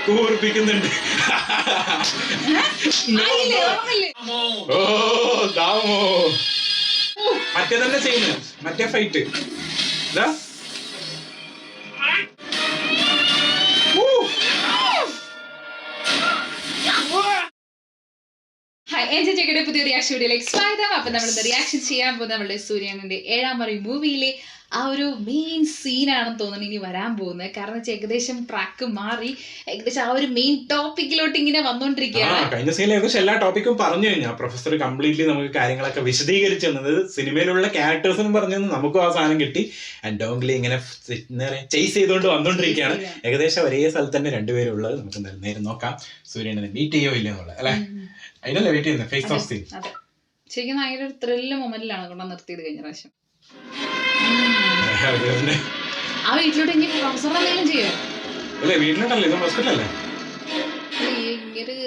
കൂർപ്പിക്കുന്നുണ്ട്. ഓ ദാമോ മറ്റേ തന്നെ ചെയ്യുന്നു, മറ്റേ ഫൈറ്റ് ഇതാ. ചേച്ചിയുടെ പുതിയ റിയാക്ഷൻ വീഡിയോയിലേക്ക് സ്വാഗതം. അപ്പൊ നമ്മളിന്ന് റിയാക്ഷൻ ചെയ്യാൻ പോകുന്നത് നമ്മളുടെ സൂര്യന്റെ 7ാം മറി മൂവിയിലെ ആ ഒരു മെയിൻ സീനാണെന്ന് തോന്നുന്നു ഇനി വരാൻ പോകുന്നത്. കാരണം ഏകദേശം ട്രാക്ക് മാറി, ഏകദേശം ആ ഒരു മെയിൻ ടോപ്പിക്കിലോട്ട് ഇങ്ങനെ വന്നോണ്ടിരിക്കുകയാണ്. കഴിഞ്ഞ സീനിൽ ഏകദേശം എല്ലാ ടോപ്പിക്കും പറഞ്ഞു കഴിഞ്ഞാൽ പ്രൊഫസർ കംപ്ലീറ്റ്ലി നമുക്ക് കാര്യങ്ങളൊക്കെ വിശദീകരിച്ചു തന്നത്. സിനിമയിലുള്ള ക്യാരക്ടേഴ്സും പറഞ്ഞു നമുക്കും ആ സാധനം കിട്ടി. ആൻഡ് ഡോങ്ലി ഇങ്ങനെ ചേസ് ചെയ്തുകൊണ്ട് വന്നോണ്ടിരിക്കുകയാണ്. ഏകദേശം ഒരേ സ്ഥലത്ത് തന്നെ രണ്ടുപേരും ഉള്ളത്. നമുക്ക് നേരം നോക്കാം സൂര്യനെ ബീറ്റ് ചെയ്യോ ഇല്ല എന്നുള്ളത് അല്ലെ. അതിനല്ലേ വെയിറ്റ് ചെയ്യുന്നത് ഫേസ് ഓഫ് സീൻ. ശരിക്കും ഭയങ്കര ഒരു ത്രില്ല് മൊമെന്റിലാണ് കൊണ്ടാ നിർത്തിയത് കഴിഞ്ഞ പ്രാവശ്യം. ആ വീട്ടിലോട്ട് ഇനി പ്രൊഫസർ എന്തെങ്കിലും ചെയ്യോ? അല്ലേ വീട്ടിലോട്ടല്ലേ, ഇത് ഹോസ്പിറ്റലല്ലേ?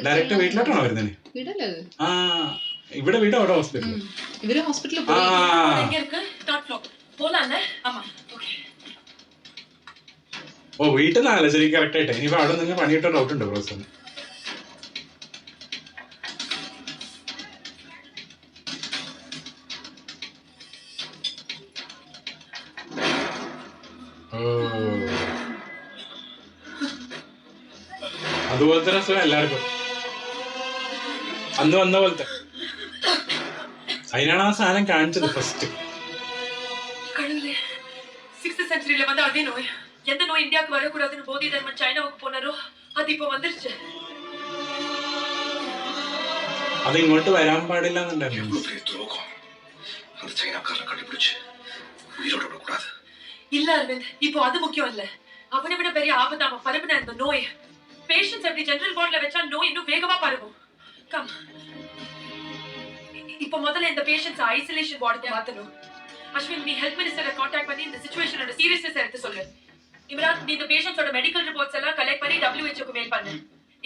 ഡയറക്റ്റ് വീട്ടിലോട്ടാണോ വരുന്നത്? വീടല്ലേ ആ ഇവിടെ വീട് അവിടെ ഹോസ്പിറ്റൽ. ഇവര് ഹോസ്പിറ്റലിൽ ഓ വീട്ടിൽ നിന്നല്ലേ ശരി കറക്റ്റ് ആയിട്ട്. ഇനിയിപ്പോ അവിടെ നിങ്ങൾ പണിയിട്ട ഡൗട്ട് ഉണ്ട് പ്രൊഫസറിന്. അതുപോലത്തെ രസം എല്ലാവർക്കും അന്ന് വന്ന പോലത്തെ. അതിനാണ് ആ സാധനം കാണിച്ചത് ഫസ്റ്റ്. செஞ்சுரியில வந்து அதே நோய், எந்த நோய் இந்தியாவுக்கு வரக்கூடாதுன்னு போதி தர்மன் சைனாவுக்கு போனாரோ அது இப்போ வந்துருச்சு. അത് ഇങ്ങോട്ട് വരാൻ പാടില്ല എന്നുണ്ടായിരുന്നു. இல்ல அரவிந்த், இப்போ அது முக்கியம் இல்ல. அவனை விட பெரிய ஆபத்தாம பரப்புன இந்த நோய். பேஷண்ட்ஸ் எப்படி ஜெனரல் வார்ட்ல வச்சா நோய் இன்னும் வேகமா பரவும். கம், இப்போ முதல்ல இந்த பேஷண்ட்ஸ் ஐசோலேஷன் வார்டுக்கு மாத்தணும். அஸ்வின், நீ ஹெல்த் மினிஸ்டரை கான்டாக்ட் பண்ணி இந்த சிச்சுவேஷனோட சீரியஸ்னஸ் எடுத்து சொல்லு. இம்ரான், நீ இந்த பேஷண்ட்ஸோட மெடிக்கல் ரிப்போர்ட்ஸ் எல்லாம் கலெக்ட் பண்ணி WHO க்கு மெயில் பண்ணு.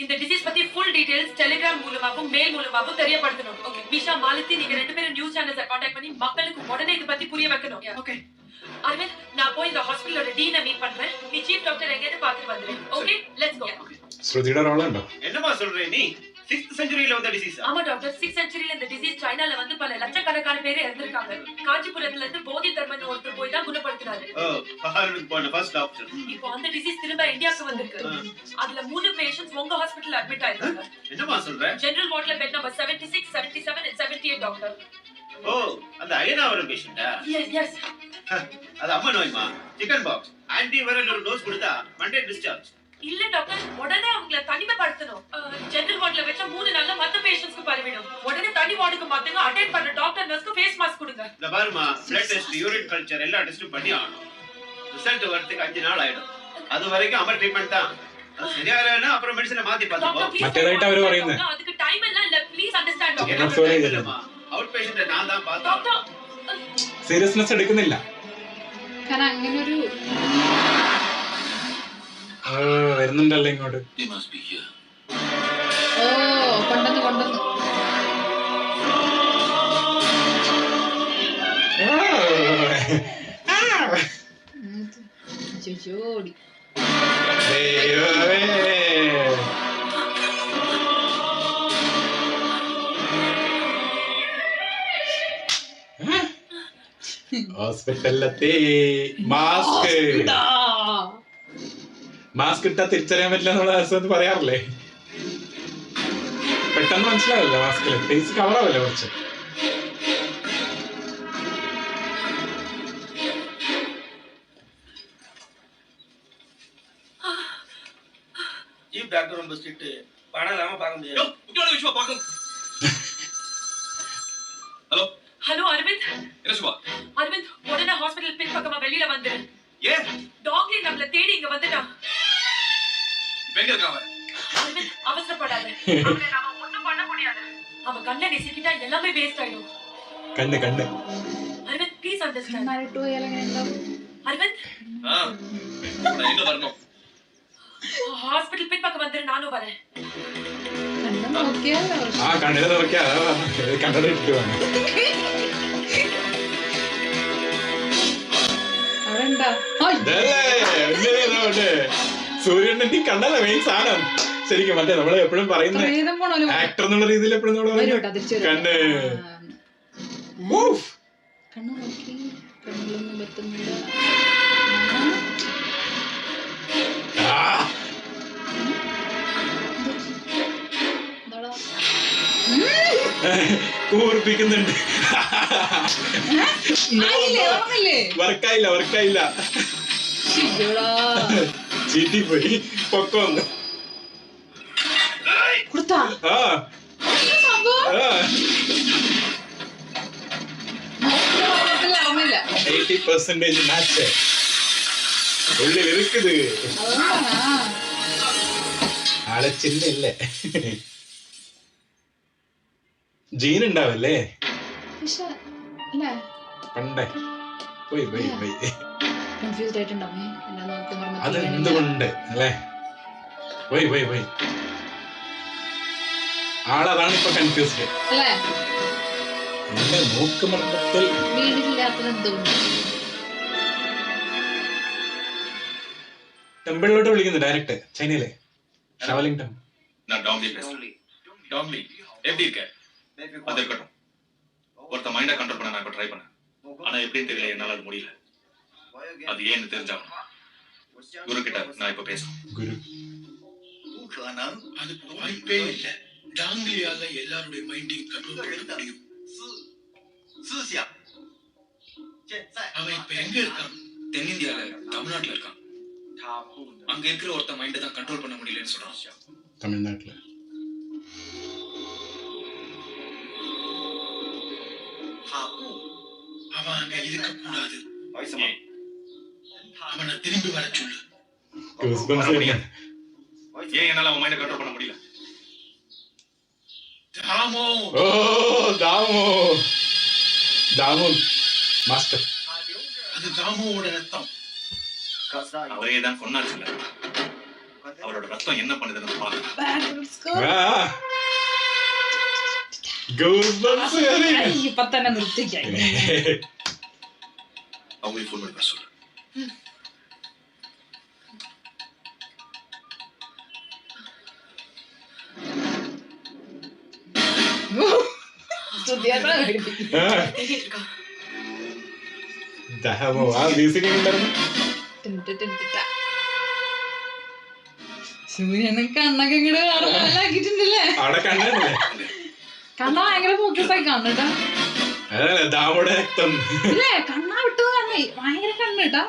இந்த டிசீஸ் பத்தி ஃபுல் டீடைல்ஸ் டெலிகிராம் மூலமாவும் மெயில் மூலமாவும் தெரியப்படுத்தணும். ஓகே விஷா, மாலதி, நீங்க ரெண்டு பேரும் நியூஸ் சேனல்ஸை கான்டாக்ட் பண்ணி மக்களுக்கு உடனே இது பத்தி புரிய வைக்கணும். ஓகே அரவிந்த், நான் போய் இந்த ஹாஸ்பிடலோட டீனை மீட் பண்றேன். நீ சீஃப் டாக்டர் எங்கேன்னு பார்த்து வந்துரு. Okay let's go. ശ്രുതിയുടെ റോളുണ്ടോ? என்னமா சொல்றே நீ? 6th செஞ்சுரியில வந்த டிசீஸ். ஆமா டாக்டர், 6th செஞ்சுரியில இந்த டிசீஸ் சைனால வந்து பல லட்சக்கணக்கான பேர் இறந்திருக்காங்க. காஞ்சிபுரத்துல இருந்து போதி தர்மன் ஒருத்தர் போய் தான் குணப்படுத்தினாரு. பஹாருக்கு போன ஃபர்ஸ்ட் டாக்டர். இப்போ அந்த டிசீஸ் திரும்ப இந்தியாவுக்கு வந்திருக்கு. அதுல 3 பேஷண்ட்ஸ் உங்க ஹாஸ்பிடல்ல அட்மிட் ஆயிருக்காங்க. என்னமா சொல்றே? ஜெனரல் வார்ட்ல bed number 76, 77 and 78 doctor. Oh, அந்த அயனாவரம் பேஷண்டா? எஸ். அது அம்மா நோய்மா, சிக்கன் பாக்ஸ். ஆன்டி வைரல் ஒரு டோஸ் கொடுத்தா மண்டே டிஸ்சார்ஜ். இல்ல டாக்டர், உடனே அவங்கள தனிமைப்படுத்தணும். ஜெனரல் வார்ட்ல வச்சா 3 நாள்ல மத்த பேஷண்ட்ஸ்க்கு பரவிடும். உடனே தனி வார்டுக்கு மாத்துங்க. அட்டெண்ட் பண்ண டாக்டர் நர்ஸ்க்கு ஃபேஸ் மாஸ்க் கொடுங்க. இந்த பாருமா, பிளட் டெஸ்ட், யூரின் கல்ச்சர் எல்லா டெஸ்டும் பண்ணி ஆகணும். ரிசல்ட் வரதுக்கு 5 நாள் ஆயிடும். அது வரைக்கும் அமர் ட்ரீட்மென்ட் தான். சரியா இல்லனா அப்புறம் மெடிசினை மாத்தி பாத்துக்கோ. മറ്റേതായിട്ട് അവര് പറയുന്നത്. அதுக்கு டைம் எல்லாம் இல்ல, please understand doctor. Out patient ഞാൻ தான் பார்த்தேன். டாக்டர் സീരിയസ്നെസ് എടുക്കുന്നില്ല. കാരണം അങ്ങനെ ഒരു വരുന്നുണ്ടല്ലോ ഇങ്ങോട്ട്. ഓ കൊണ്ടുവന്നു ജോഡി ഹോസ്പിറ്റലിലെത്തി. മാസ്ക് ഇട്ടാ തിരിച്ചറിയാൻ പറ്റില്ല എന്നുള്ള ദിവസം പറയാറില്ലേ? പെട്ടെന്ന് മനസ്സിലാവില്ല മാസ്കില്. ഫേസ് കവറാവില്ല കുറച്ച്. ചീഫ് ഡോക്ടർ ரொம்ப ஸ்ட்ரிக்ட். பணம் இல்லாம பார்க்க முடியாது. முக்கியமான விஷயம் பார்க்கணும். Hello hello Aravind. என்ன சுபா? அரவிந்த், உடனே ஹாஸ்பிடல் பின் பக்கமா வெளியில வந்துரு. ஏன்? டாக்டர் நம்மள தேடி இங்க வந்துட்டான். எங்க இருக்காவ? அரவிந்த், அவசரப்படாத. அவளை நாம ஒண்ணும் பண்ண முடியாது. அவ கண்ணை நெசிக்கிட்டா எல்லாமே வேஸ்ட் ஆயிடும். കണ്ണ് அரவிந்த், ப்ளீஸ் அண்டர்ஸ்டாண்ட். മരട്ടു പോയാലെങ്ങനെയുണ്ടാവും? அரவிந்த், எங்க வரணும்? ஹாஸ்பிடல் பின் பக்கம் வந்துரு, நானும் வரேன். കണ്ണ് നോക്കിയാലോ? ആ കണ്ണിന് നോക്കിയാ കണ്ണട ഇട്ടിട്ട് വേണം. അവിടെ ഉണ്ടാ സൂര്യണ്ണന്റെ കണ്ണല്ല മെയിൻ സാധനം ശരിക്കും. മറ്റേ നമ്മള് എപ്പോഴും പറയുന്ന പ്രേതം പോണോലും ആക്ടർ എന്നുള്ള രീതിയിൽ എപ്പോഴും നമ്മൾ വരും കേട്ടോ, തിരിച്ചു വരും. കണ്ണ് കണ്ണു നോക്കി കണ്ണുകളൊന്നും പറ്റുന്നില്ല. കൂർപ്പിക്കുന്നുണ്ട്. വർക്കായില്ല ചീറ്റിപ്പോയി പൊക്കോന്ന്. കൊടുത്താ ആ 80% മാച്ച് ഉള്ളിൽ ഇരിക്കുത്. ആളെ ചില്ലല്ലേ ജീൻ ഉണ്ടാവല്ലേ പണ്ടേ പോയി കൺഫ്യൂസ്ഡ് ആയിട്ടുണ്ടാവേ. അതെന്തുകൊണ്ട് അല്ലേ പോയി ആളതാണ് ഇപ്പൊ കൺഫ്യൂസ്ഡ് അല്ലേ. എന്റെ മൂക്കുമർമ്മത്തിൽ വീടില്ലാത്തത് എന്തുകൊണ്ട്? ടെമ്പിളിലോട്ട് വിളിക്കുന്നു ഡയറക്റ്റ് ചൈനയിലെ ഷാവലിംഗ് ടെമ്പിൾ. நான் டாம்லி பேசுறேன். டாம்லி எப்படி இருக்க? அது இருக்கட்டும். ஒருத்த மைண்டை கண்ட்ரோல் பண்ண நான் இப்ப ட்ரை பண்ணேன். ஆனா எப்படின்னு தெரியல, என்னால அது முடியல. அது ஏன்னு தெரிஞ்சாகணும். குரு கிட்ட நான் இப்ப பேசுறேன். குரு அதுக்கு வாய்ப்பே இல்ல. டாங்கிலியால எல்லாருடைய மைண்டையும் கண்ட்ரோல் பண்ண முடியும். அவன் இப்ப எங்க இருக்கான்? தென்னிந்தியால தமிழ்நாட்டுல இருக்கான். அங்க இருக்கிற ஒருத்த மைண்டை தான் கண்ட்ரோல் பண்ண முடியலன்னு சொல்றான். தமிழ்நாட்டுல அவன் அங்க இருக்க கூடாது. அவனை திரும்பி வர சொல்லு. ஏன் என்னால அவன் மைண்டை கண்ட்ரோல் பண்ண முடியல? தாமோ தாமு மாஸ்டர். அது தாமோவோட ரத்தம். அவரே தான் கொன்னாச்சுல. அவரோட ரத்தம் என்ன பண்ணுதுன்னு பாருங்க. ഇപ്പൊ തന്നെ നിർത്തിക്കാം. அவங்களுக்கு ஃபோன் பண்ணி சொல்லு. സൂര്യനെ കണ്ണൊക്കെ ഇങ്ങോട്ട് ആക്കിട്ടുണ്ടല്ലേ. കണ്ണ ഭയങ്കര ഫോക്കസ് ആയി കാണുട്ടാ. ഇല്ലേ കണ്ണാ വിട്ടത് കണ്ണേ ഭയങ്കര കണ്ണ് കേട്ടാ.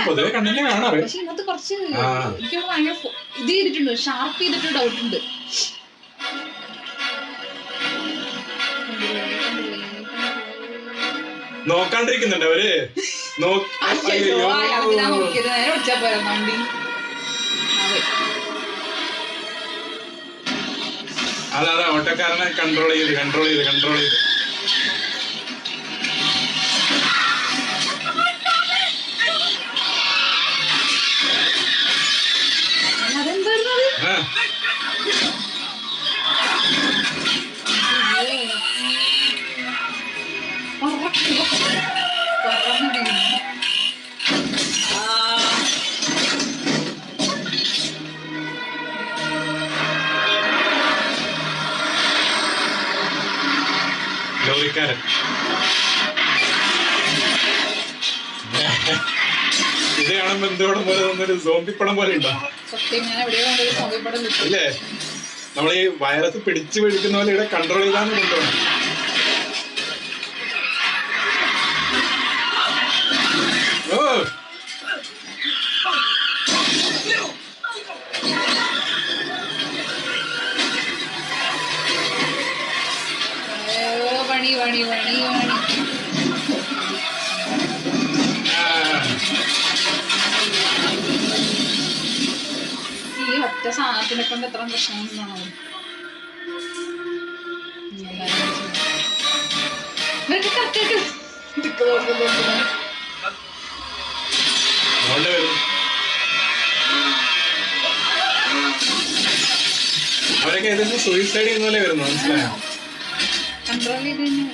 പൊതുവെ കണ്ണിനെ കാണാറ്. പക്ഷെ ഇന്നത്തെ കുറച്ച് എനിക്ക് ഭയങ്കര ഇത് ചെയ്തിട്ടുണ്ട്, ഷാർപ്പ് ചെയ്തിട്ട് ഡൗട്ട് ഉണ്ട്. നോക്കാണ്ടിരിക്കുന്നുണ്ട് അവര്. വിളിച്ചാ പോരാ വണ്ടി. അതെ ഓട്ടോക്കാരനെ കൺട്രോൾ ചെയ്ത് ലോറിക്കാരൻ. ഇത് കാണുമ്പോ എന്തോടം പോലെ തോന്നുന്നൊരു സോംബി പടം പോലെ ഉണ്ടോ? ഇല്ലേ നമ്മളീ വൈറസ് പിടിച്ചു പിടിക്കുന്ന പോലെ ഇവിടെ കൺട്രോൾ ചെയ്താന്ന് കൊണ്ടുപോകണം. ഓ പണി ഈ ഒറ്റ സാധനത്തിനെ കൊണ്ട് എത്ര പ്രശ്നങ്ങളാണോ. അവരൊക്കെ ഏതെങ്കിലും സൂയിസൈഡ് ചെയ്യുന്ന പോലെ വരുന്നു, മനസ്സിലായോ? കൺട്രോൾ ചെയ്ത് കഴിഞ്ഞാൽ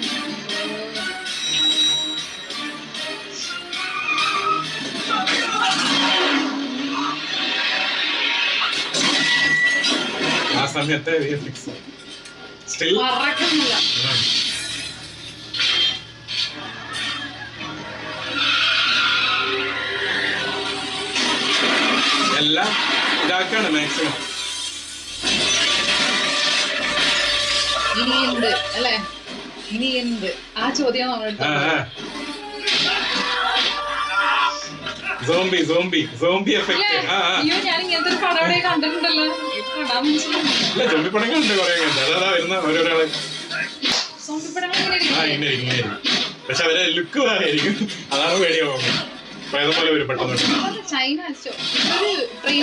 സമയത്തെ സ്റ്റിൽ മറക്കുന്നില്ല. എല്ലാം ഇതാക്കാണ് മാക്സിമം. ഇനി എന്ത് അല്ലേ, ഇനി എന്ത് ആ ചോദ്യം നമ്മൾ സോംബി എഫക്ട്. അയ്യോ ഞാൻ ഇങ്ങനത്തെ ഒരു പടം ഇവിടെ കണ്ടിട്ടുണ്ടല്ലോ. ഇല്ല, സോംബി പടം കണ്ട് കുറെ കണ്ട്. അതാ വരുന്ന ഓരോരാള് സോംബി പടങ്ങൾ ഇങ്ങനെ ഇങ്ങനെ. പക്ഷെ അവരെ ലുക്ക് ആയിരിക്കും, അതാണ് പേടിയാവും. പ്രേതം വരും പെട്ടെന്ന്. ചൈന ഒരു ട്രെയിൻ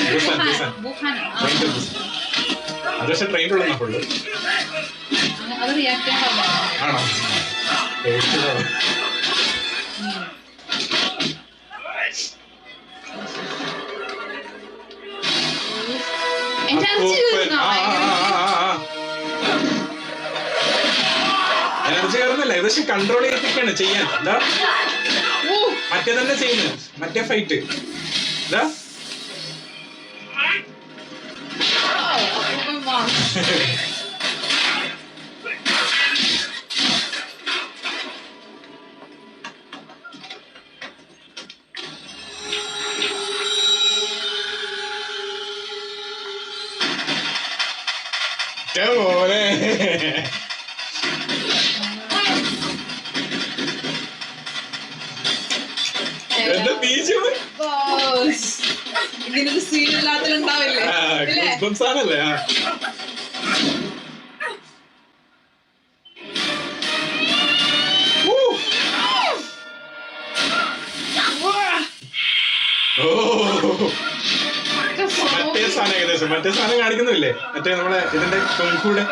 അത് പക്ഷെ ട്രെയിനിലുള്ള ഫുള്ള് അത് റിയാക്ട് ചെയ്യാൻ പറഞ്ഞു. ആണോ? എന്റെ എനർജി കയറുന്നില്ല, ഏകദേശം കൺട്രോൾ ചെയ്തിട്ടാണ് ചെയ്യാൻ. എന്താ മറ്റേ തന്നെ ചെയ്യുന്നത്, മറ്റേ ഫൈറ്റ് എന്താ മോനെ എന്താ ബീച്ച് ഇങ്ങനൊരു സീൻ ഇല്ലാത്തണ്ടാവില്ലേ? സാധനല്ലേ? മറ്റേ സാധനം ഏകദേശം മറ്റേ സാധനം കാണിക്കുന്നില്ലേ, മറ്റേ നമ്മളെ ഇതിന്റെ കൂടെ.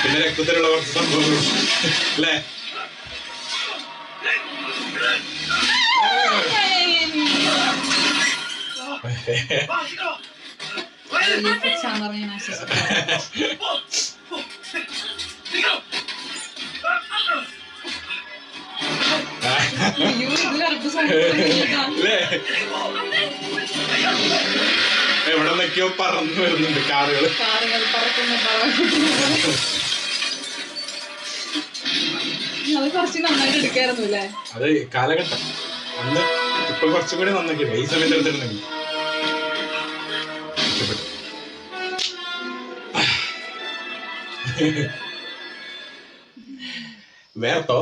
പിന്നെ രക്തത്തിലുള്ള കുറച്ച് സംഭവങ്ങൾ അല്ലേ? എവിടെ നിന്നൊക്കെയോ പറന്നു വരുന്നുണ്ട് കാറുകൾ. അത് കുറച്ച് നന്നായിട്ട് എടുക്കായിരുന്നു അല്ലേ? അത് കാലഘട്ടം അന്ന്. ഇപ്പൊ കുറച്ചും കൂടി നന്നാക്കിയില്ല ഈ സമയത്ത് എടുത്തിട്ടുണ്ടെങ്കിൽ. വേർത്തോ?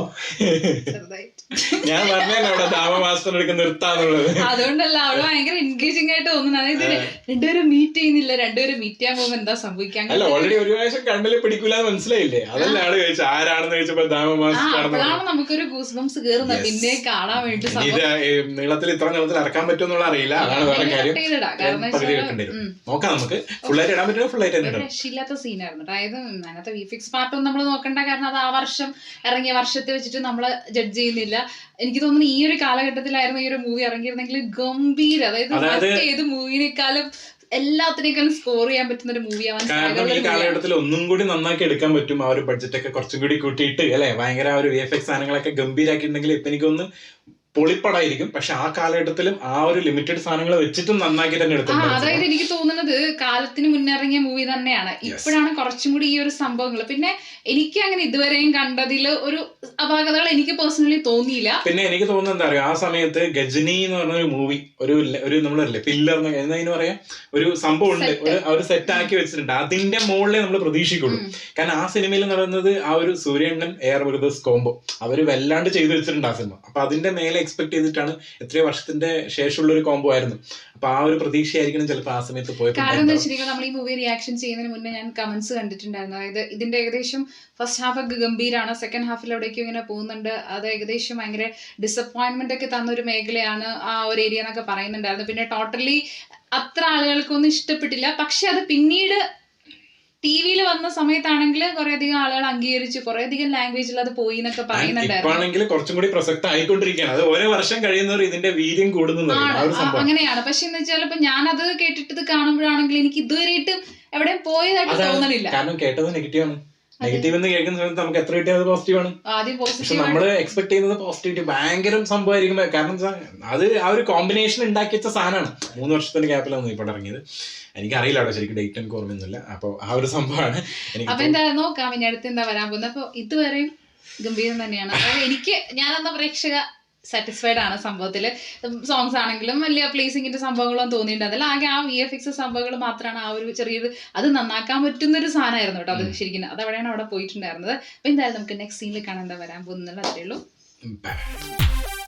ഞാൻ പറഞ്ഞല്ലോ അവിടെ ദാമമാസ്റ്റർ എടുക്കുന്ന നിർത്താന്നുള്ളത്. അതുകൊണ്ടല്ല, അവിടെ ഭയങ്കര എൻഗേജിംഗ് ആയിട്ട് തോന്നുന്നു. അതായത് രണ്ടുപേരും മീറ്റ് ചെയ്യുന്നില്ല, രണ്ടുപേരും മീറ്റ് ചെയ്യാൻ പോകുമ്പോ എന്താ സംഭവിക്കാൻ. അല്ല, ഓൾറെഡി ഒരു പ്രാവശ്യം കണ്ണില് പിടിക്കൂലെന്ന് മനസ്സിലായില്ലേ? അതല്ല ആള് ചോദിച്ചു ആരാണെന്ന് ചോദിച്ചപ്പോ ദാമമാസ്റ്റർ. അപ്പോഴാണ് നമുക്കൊരു ഗൂസ് ബംസ് കേറുന്നത്, പിന്നെ കാണാൻ വേണ്ടി. ഇത് നീളത്തിൽ ഇത്ര നീളത്തിൽ ഇറക്കാൻ പറ്റുമെന്നുള്ള അറിയില്ല, അതാണ് വേറെ കാര്യം. പകുതി വെക്കേണ്ടി വരും. നോക്കാം, നമുക്ക് ഫുള്ളായിട്ട് ഇടാൻ പറ്റുമോ? ഫുള്ളായിട്ട് തന്നെ ഇടാം. രക്ഷയില്ലാത്ത സീനായിരുന്നു. അതായത് അതിനകത്ത് വിഫിക്സ് പാർട്ടൊന്നും നമ്മൾ നോക്കണ്ട, കാരണം അത് ആ വർഷം ഇറങ്ങിയ വർഷത്തെ വെച്ചിട്ട് നമ്മള് ജഡ്ജ് ചെയ്യുന്നില്ല. എനിക്ക് തോന്നുന്നു ഈ ഒരു കാലഘട്ടത്തിലായിരുന്നു ഈ ഒരു മൂവി ഇറങ്ങിയിരുന്നെങ്കിൽ ഗംഭീര, അതായത് ഏത് മൂവിനേക്കാളും എല്ലാത്തിനേക്കാളും സ്കോർ ചെയ്യാൻ പറ്റുന്ന ഒരു മൂവി ആവാൻ. കാരണം ഈ കാലഘട്ടത്തിൽ ഒന്നും കൂടി നന്നാക്കി എടുക്കാൻ പറ്റും. ആ ഒരു ബഡ്ജറ്റ് ഒക്കെ കുറച്ചും കൂടി കൂട്ടിയിട്ട് അല്ലെ, ഭയങ്കര ആ ഒരു VFX സാധനങ്ങളൊക്കെ ഗംഭീരാക്കിയിട്ടുണ്ടെങ്കിൽ ഇപ്പൊ എനിക്കൊന്ന് പൊളിപ്പടായിരിക്കും. പക്ഷെ ആ കാലഘട്ടത്തിലും ആ ഒരു ലിമിറ്റഡ് സാധനങ്ങൾ വെച്ചിട്ടും നന്നാക്കി തന്നെ എടുത്തിട്ടുണ്ട്. അതായത് എനിക്ക് തോന്നുന്നത് കാലത്തിന് മുന്നിറങ്ങിയ മൂവി തന്നെയാണ്. ഇപ്പോഴാണ് കുറച്ചും കൂടി ഈ ഒരു സംഭവങ്ങൾ. പിന്നെ എനിക്ക് അങ്ങനെ ഇതുവരെയും കണ്ടതിൽ ഒരു അപാകതകൾ എനിക്ക് പേഴ്സണലി തോന്നിയില്ല. പിന്നെ എനിക്ക് തോന്നുന്നത് എന്താ പറയുക, ആ സമയത്ത് ഗജനി എന്ന് പറഞ്ഞ ഒരു മൂവി ഒരു നമ്മളല്ലേ പില്ലർ എന്നതിന് പറയാം, ഒരു സംഭവം ഉണ്ട്, ഒരു സെറ്റ് ആക്കി വെച്ചിട്ടുണ്ട്. അതിന്റെ മുകളിലേ നമ്മൾ പ്രതീക്ഷിക്കുള്ളൂ. കാരണം ആ സിനിമയിൽ നടന്നത് ആ ഒരു സൂര്യണ്ണൻ എയർ ബ്രദേഴ്സ് കോംബോ അവര് വല്ലാണ്ട് ചെയ്തു വെച്ചിട്ടുണ്ട് ആ സിനിമ. അപ്പൊ അതിന്റെ മേലെ എക്സ്പെക്ട് ചെയ്തിട്ടാണ്, എത്രയോ വർഷത്തിന്റെ ശേഷമുള്ള ഒരു കോംബോ ആയിരുന്നു. അപ്പൊ ആ ഒരു പ്രതീക്ഷയായിരിക്കണം ചിലപ്പോൾ ആ സമയത്ത് പോയപ്പോൾ. കാരണം എന്താ വെച്ചിട്ടുണ്ടെങ്കിൽ നമ്മൾ ഈ മൂവി റിയാക്ഷൻ ചെയ്യുന്നതിന് മുന്നേ ഞാൻ കമന്റ്സ് കണ്ടിട്ടുണ്ടായിരുന്നു. അതായത് ഇതിന്റെ ഏകദേശം ഫസ്റ്റ് ഹാഫ് ഒക്കെ ഗംഭീരാണ്, സെക്കൻഡ് ഹാഫിൽ എവിടേക്കും ഇങ്ങനെ പോകുന്നുണ്ട്, അത് ഏകദേശം ഭയങ്കര ഡിസപ്പോയിന്റ്മെന്റ് ഒക്കെ തന്ന ഒരു മേഖലയാണ് ആ ഒരു ഏരിയ എന്നൊക്കെ പറയുന്നുണ്ടായിരുന്നു. പിന്നെ ടോട്ടലി അത്ര ആളുകൾക്കൊന്നും ഇഷ്ടപ്പെട്ടില്ല. പക്ഷെ അത് പിന്നീട് ടിവിയിൽ വന്ന സമയത്താണെങ്കിൽ കുറെ അധികം ആളുകൾ അംഗീകരിച്ചു, കുറെ അധികം ലാംഗ്വേജിൽ അത് പോയി എന്നൊക്കെ പറയുന്നുണ്ടായിരുന്നു. കുറച്ചും കൂടി പ്രസക്തം ആയിക്കൊണ്ടിരിക്കുകയാണ്. അത് ഓരോ വർഷം കഴിയുന്നവർ ഇതിന്റെ വീര്യം കൂടുന്നു. അങ്ങനെയാണ്. പക്ഷെ എന്ന് വെച്ചാൽ ഇപ്പൊ ഞാനത് കേട്ടിട്ട് കാണുമ്പോഴാണെങ്കിൽ എനിക്ക് ഇതുവരെയായിട്ടും എവിടെയും പോയതായിട്ട് തോന്നണില്ല. കാരണം കേട്ടത് നെഗറ്റീവ് ആണ്. നെഗറ്റീവ് എന്ന് കേൾക്കുന്ന സമയത്ത് നമുക്ക് എത്ര കിട്ടിയത് പോസിറ്റീവ് ആണ്. ആദ്യം പക്ഷെ പോസിറ്റീവ് നമ്മള് എക്സ്പെക്ട് ചെയ്യുന്നത് പോസിറ്റിവിറ്റി ഭയങ്കര സംഭവമായിരിക്കും. കാരണം അത് ആ ഒരു കോമ്പിനേഷൻ ഉണ്ടാക്കി വെച്ച സാധനമാണ്. 3 വർഷത്തിന്റെ ഗ്യാപ്പിലാണ് ഇപ്പോൾ ഇറങ്ങിയത്. എനിക്കറിയില്ല അവിടെ ശരിക്കും ഡേറ്റ് എനിക്ക് ഓർമ്മയൊന്നുമില്ല. അപ്പോൾ ആ ഒരു സംഭവമാണ് എനിക്ക്. അപ്പൊ എന്താ നോക്കാം ഇനി അടുത്ത് എന്താ വരാൻ പോകുന്നത്. അപ്പൊ ഇതുവരെയും ഗംഭീരം തന്നെയാണ്. അതായത് ഞാനെന്ന പ്രേക്ഷക സാറ്റിസ്ഫൈഡ് ആണ് സംഭവത്തില്. സോങ്സ് ആണെങ്കിലും വലിയ പ്ലേസിങ്ങിന്റെ സംഭവങ്ങളൊന്നും തോന്നിയിട്ടുണ്ടല്ല. ആകെ ആ VFX സംഭവങ്ങൾ മാത്രമാണ് ആ ഒരു ചെറിയൊരു അത് നന്നാക്കാൻ പറ്റുന്ന ഒരു സാധനമായിരുന്നു കേട്ടോ. അത് ശരിക്കും അതവിടെയാണ് അവിടെ പോയിട്ടുണ്ടായിരുന്നത്. അപ്പൊ എന്തായാലും നമുക്ക് നെക്സ്റ്റ് സീനിൽ കാണാൻ എന്താ വരാൻ പോകുന്നുള്ള അത്രേ ഉള്ളൂ. Bye.